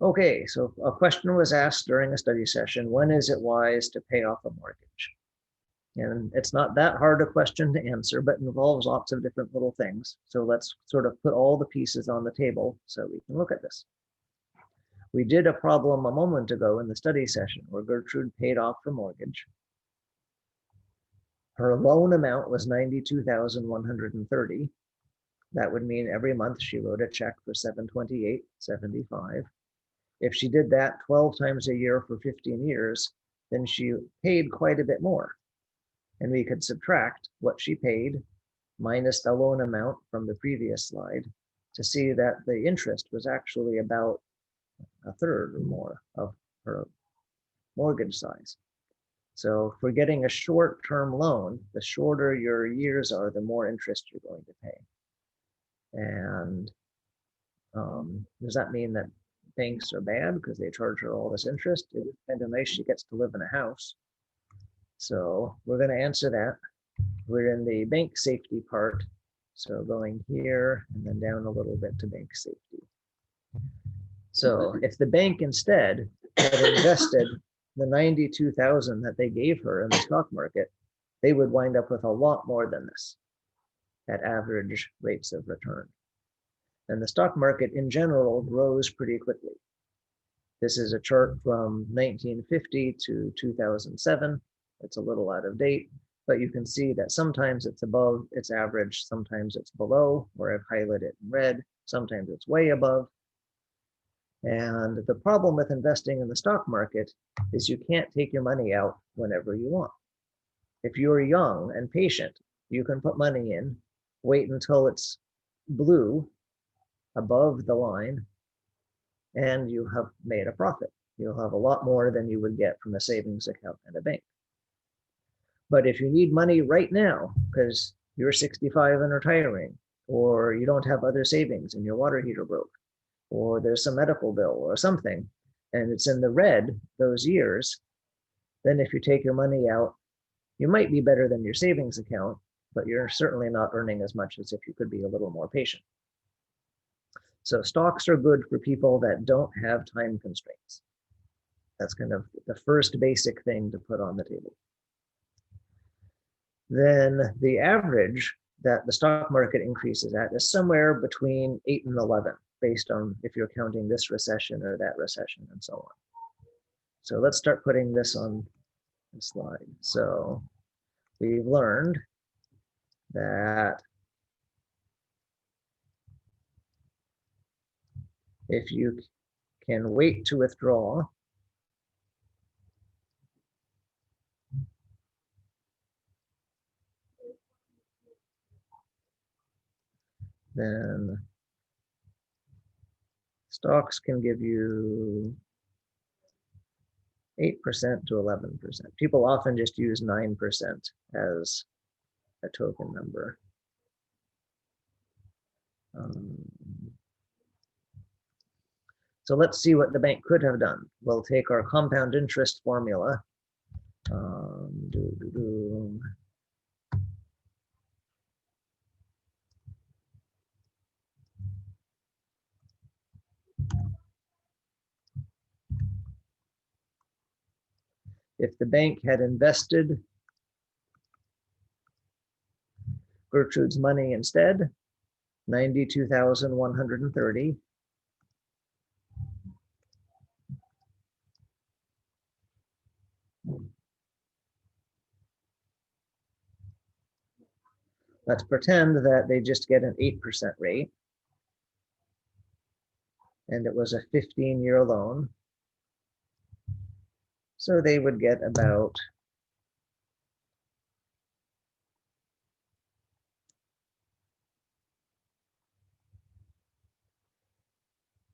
Okay, so a question was asked during a study session, when is it wise to pay off a mortgage? And it's not that hard a question to answer, but involves lots of different little things. So let's sort of put all the pieces on the table so we can look at this. We did a problem a moment ago in the study session where Gertrude paid off her mortgage. Her loan amount was $92,130. That would mean every month she wrote a check for $728.75. If she did that 12 times a year for 15 years, then she paid quite a bit more. And we could subtract what she paid minus the loan amount from the previous slide to see that the interest was actually about a third or more of her mortgage size. So for getting a short-term loan, the shorter your years are, the more interest you're going to pay. And does that mean that banks are bad because they charge her all this interest? It's kind of nice she gets to live in a house. So we're going to answer that. We're in the bank safety part. So going here and then down a little bit to bank safety. So if the bank instead had invested the $92,000 that they gave her in the stock market, they would wind up with a lot more than this at average rates of return. And the stock market in general grows pretty quickly. This is a chart from 1950 to 2007. It's a little out of date, but you can see that sometimes it's above its average, sometimes it's below, where I've highlighted it in red, sometimes it's way above. And the problem with investing in the stock market is you can't take your money out whenever you want. If you're young and patient, you can put money in, wait until it's blue above the line, and you have made a profit. You'll have a lot more than you would get from a savings account at a bank. But if you need money right now because you're 65 and retiring, or you don't have other savings and your water heater broke, or there's some medical bill or something, and it's in the red those years, then if you take your money out, you might be better than your savings account, but you're certainly not earning as much as if you could be a little more patient. So stocks are good for people that don't have time constraints. That's kind of the first basic thing to put on the table. Then the average that the stock market increases at is somewhere between 8 and 11, based on if you're counting this recession or that recession and so on. So let's start putting this on the slide. So we've learned that if you can wait to withdraw, then stocks can give you 8% to 11%. People often just use 9% as a token number. So let's see what the bank could have done. We'll take our compound interest formula. If the bank had invested Gertrude's money instead, 92,130. Let's pretend that they just get an 8% rate, and it was a 15-year loan. So they would get about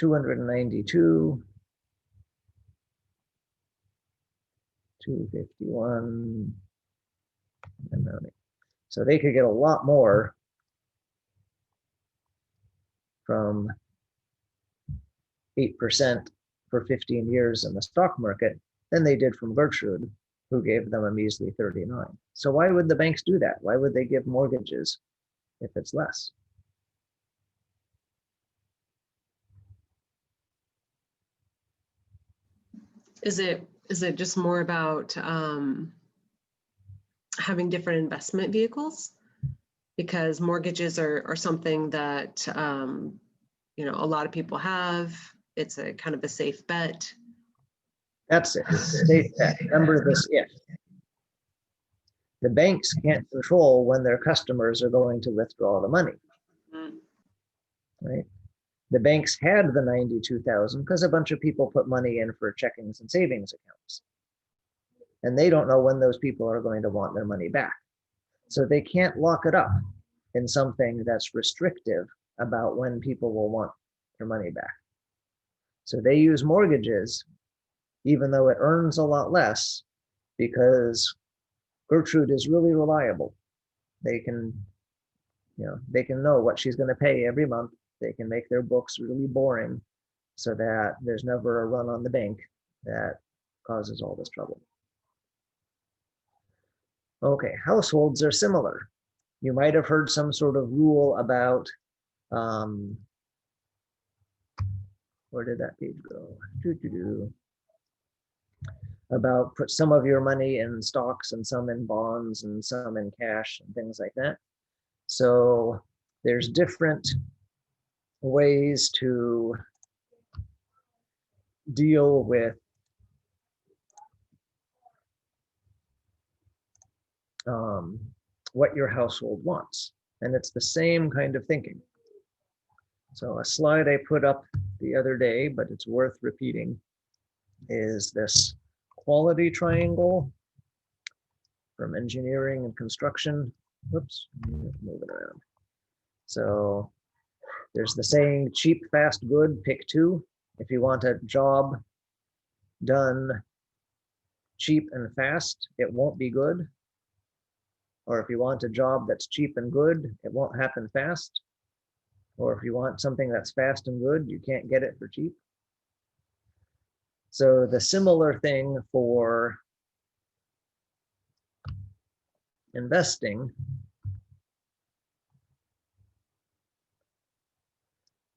$292, $251, and so they could get a lot more from 8% for 15 years in the stock market than they did from Gertrude, who gave them a measly 39. So why would the banks do that? Why would they give mortgages if it's less? Is it just more about having different investment vehicles? Because mortgages are something that you know, a lot of people have. It's a kind of a safe bet. That's it. Safe bet. Remember this if. The banks can't control when their customers are going to withdraw the money, right? The banks had the 92,000 because a bunch of people put money in for checkings and savings accounts. And they don't know when those people are going to want their money back. So they can't lock it up in something that's restrictive about when people will want their money back. So they use mortgages, even though it earns a lot less, because Gertrude is really reliable. They can, they can know what she's going to pay every month. They can make their books really boring so that there's never a run on the bank that causes all this trouble. Okay, households are similar. You might have heard some sort of rule about, where did that page go? About put some of your money in stocks and some in bonds and some in cash and things like that. So there's different ways to deal with what your household wants. And it's the same kind of thinking. So a slide I put up the other day, but it's worth repeating, is this quality triangle from engineering and construction. Whoops, move it around. So there's the saying, cheap, fast, good, pick two. If you want a job done cheap and fast, it won't be good. Or if you want a job that's cheap and good, it won't happen fast. Or if you want something that's fast and good, you can't get it for cheap. So the similar thing for investing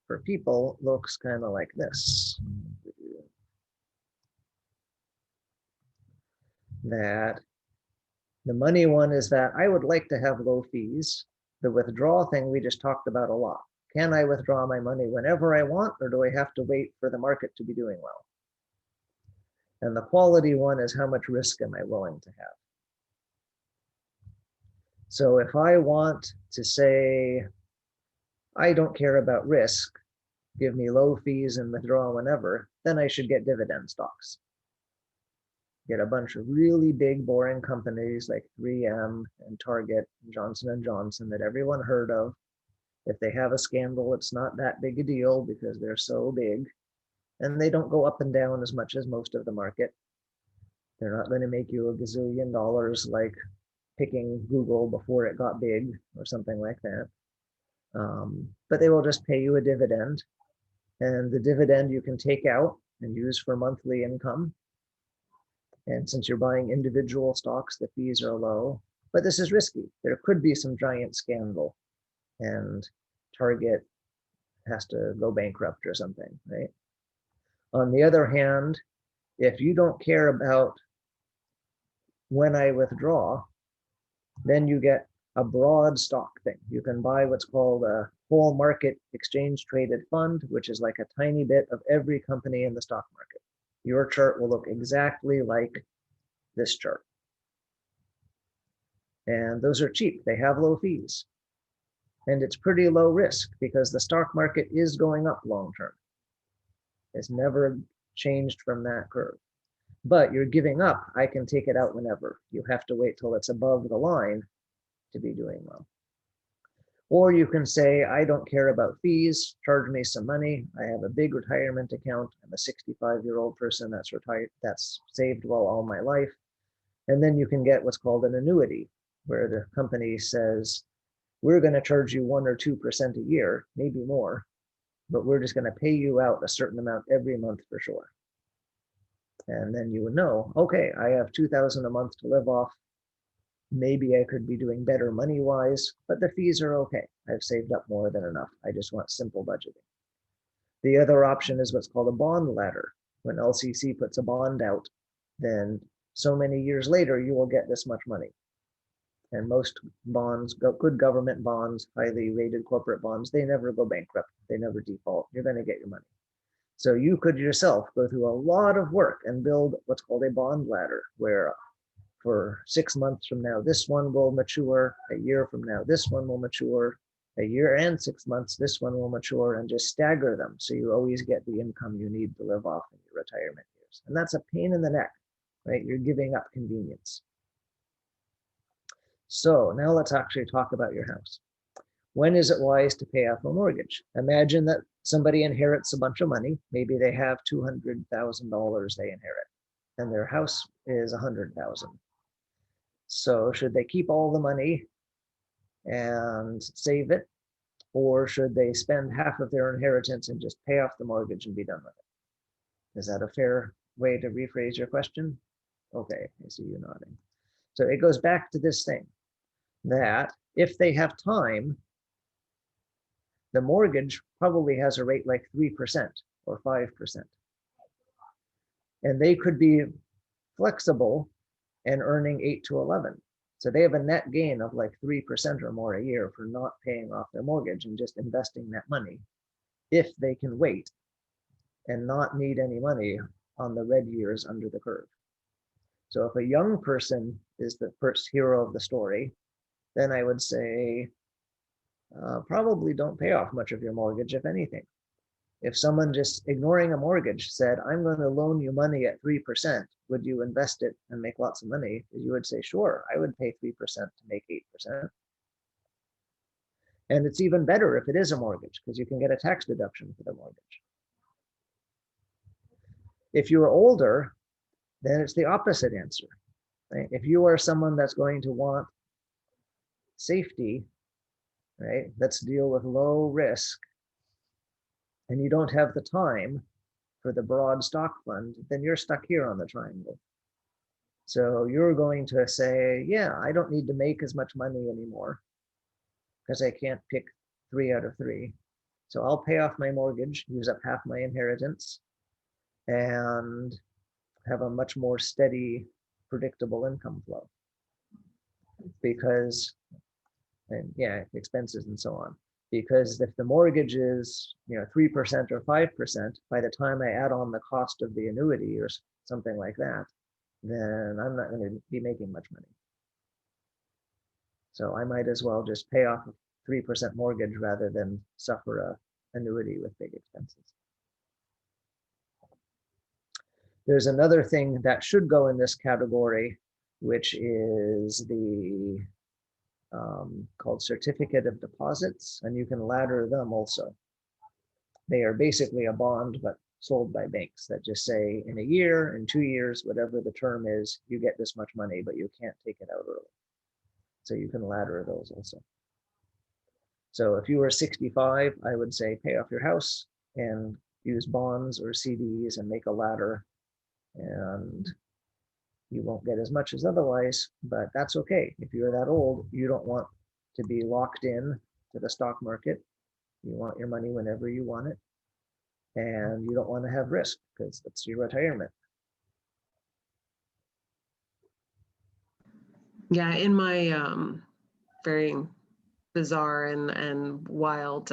for people looks kind of like this. That the money one is that I would like to have low fees. The withdrawal thing we just talked about a lot. Can I withdraw my money whenever I want, or do I have to wait for the market to be doing well? And the quality one is how much risk am I willing to have? So if I want to say, I don't care about risk, give me low fees and withdraw whenever, then I should get dividend stocks. Get a bunch of really big, boring companies like 3M and Target and Johnson & Johnson that everyone heard of. If they have a scandal, it's not that big a deal because they're so big. And they don't go up and down as much as most of the market. They're not going to make you a gazillion dollars like picking Google before it got big or something like that. But they will just pay you a dividend. And the dividend you can take out and use for monthly income. And since you're buying individual stocks, the fees are low. But this is risky. There could be some giant scandal and Target has to go bankrupt or something, right? On the other hand, if you don't care about when I withdraw, then you get a broad stock thing. You can buy what's called a whole market exchange traded fund, which is like a tiny bit of every company in the stock market. Your chart will look exactly like this chart. And those are cheap. They have low fees. And it's pretty low risk because the stock market is going up long term. It's never changed from that curve. But you're giving up, I can take it out whenever. You have to wait till it's above the line to be doing well. Or you can say, I don't care about fees, charge me some money. I have a big retirement account. I'm a 65-year-old person that's retired, that's saved well all my life. And then you can get what's called an annuity, where the company says, we're going to charge you 1 or 2% a year, maybe more, but we're just going to pay you out a certain amount every month for sure. And then you would know, okay, I have $2,000 a month to live off. Maybe I could be doing better money-wise, but the fees are okay. I've saved up more than enough. I just want simple budgeting. The other option is what's called a bond ladder, when LCC puts a bond out, then so many years later, you will get this much money. And most bonds, good government bonds, highly rated corporate bonds, they never go bankrupt. They never default. You're going to get your money. So you could yourself go through a lot of work and build what's called a bond ladder, where for 6 months from now, this one will mature. A year from now, this one will mature. A year and 6 months, this one will mature, and just stagger them. So you always get the income you need to live off in your retirement years. And that's a pain in the neck, right? You're giving up convenience. So now let's actually talk about your house. When is it wise to pay off a mortgage? Imagine that somebody inherits a bunch of money. Maybe they have $200,000 they inherit, and their house is $100,000. So should they keep all the money and save it, or should they spend half of their inheritance and just pay off the mortgage and be done with it? Is that a fair way to rephrase your question? Okay, I see you nodding. So it goes back to this thing that if they have time, the mortgage probably has a rate like 3% or 5%. And they could be flexible and earning 8 to 11. So they have a net gain of like 3% or more a year for not paying off their mortgage and just investing that money, if they can wait and not need any money on the red years under the curve. So if a young person is the first hero of the story, then I would say probably don't pay off much of your mortgage, if anything. If someone just ignoring a mortgage said, I'm going to loan you money at 3%, would you invest it and make lots of money? You would say, sure, I would pay 3% to make 8%. And it's even better if it is a mortgage, because you can get a tax deduction for the mortgage. If you're older, then it's the opposite answer, right? If you are someone that's going to want safety, right, let's deal with low risk, and you don't have the time for the broad stock fund, then you're stuck here on the triangle. So you're going to say, yeah, I don't need to make as much money anymore because I can't pick 3 out of 3. So I'll pay off my mortgage, use up half my inheritance, and have a much more steady, predictable income flow. Because, and yeah, expenses and so on. Because if the mortgage is 3% or 5%, by the time I add on the cost of the annuity or something like that, then I'm not going to be making much money. So I might as well just pay off a 3% mortgage rather than suffer a annuity with big expenses. There's another thing that should go in this category, which is the called certificate of deposits, and you can ladder them also. They are basically a bond, but sold by banks that just say in a year, in 2 years, whatever the term is, you get this much money, but you can't take it out early. So you can ladder those also. So if you were 65, I would say pay off your house and use bonds or CDs and make a ladder, and you won't get as much as otherwise, but that's okay. If you're that old, you don't want to be locked in to the stock market. You want your money whenever you want it, and you don't want to have risk because that's your retirement. Yeah, in my very bizarre and wild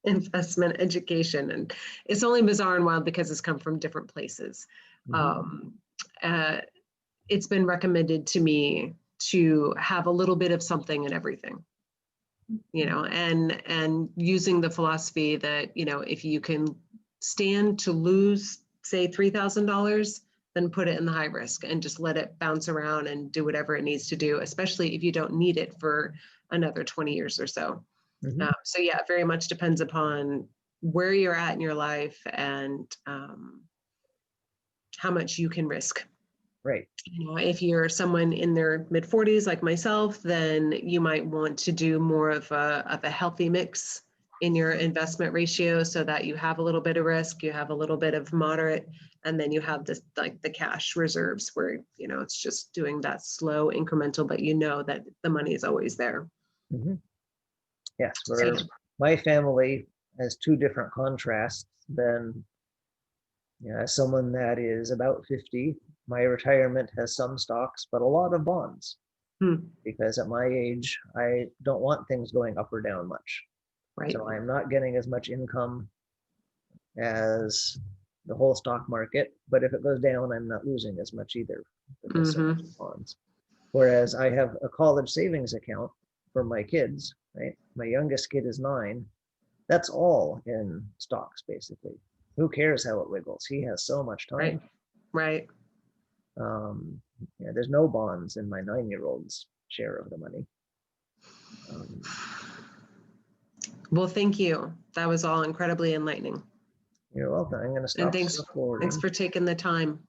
investment education, and it's only bizarre and wild because it's come from different places. It's been recommended to me to have a little bit of something in everything, and using the philosophy that, if you can stand to lose, say, $3,000, then put it in the high risk and just let it bounce around and do whatever it needs to do, especially if you don't need it for another 20 years or so. So yeah, it very much depends upon where you're at in your life and how much you can risk. Right. If you're someone in their mid 40s like myself, then you might want to do more of a healthy mix in your investment ratio so that you have a little bit of risk, you have a little bit of moderate, and then you have this like the cash reserves where, it's just doing that slow incremental, but that the money is always there. Yes, my family has 2 different contrasts. Then Yeah, as someone that is about 50, my retirement has some stocks, but a lot of bonds. Hmm. Because at my age, I don't want things going up or down much. Right. So I'm not getting as much income as the whole stock market, but if it goes down, I'm not losing as much either because so much bonds. Whereas I have a college savings account for my kids, right? My youngest kid is 9. That's all in stocks, basically. Who cares how it wiggles? He has so much Right. time. Right. Yeah, there's no bonds in my 9-year-old's share of the money. Well, thank you. That was all incredibly enlightening. You're welcome. I'm going to And stop thanks recording. for taking the time.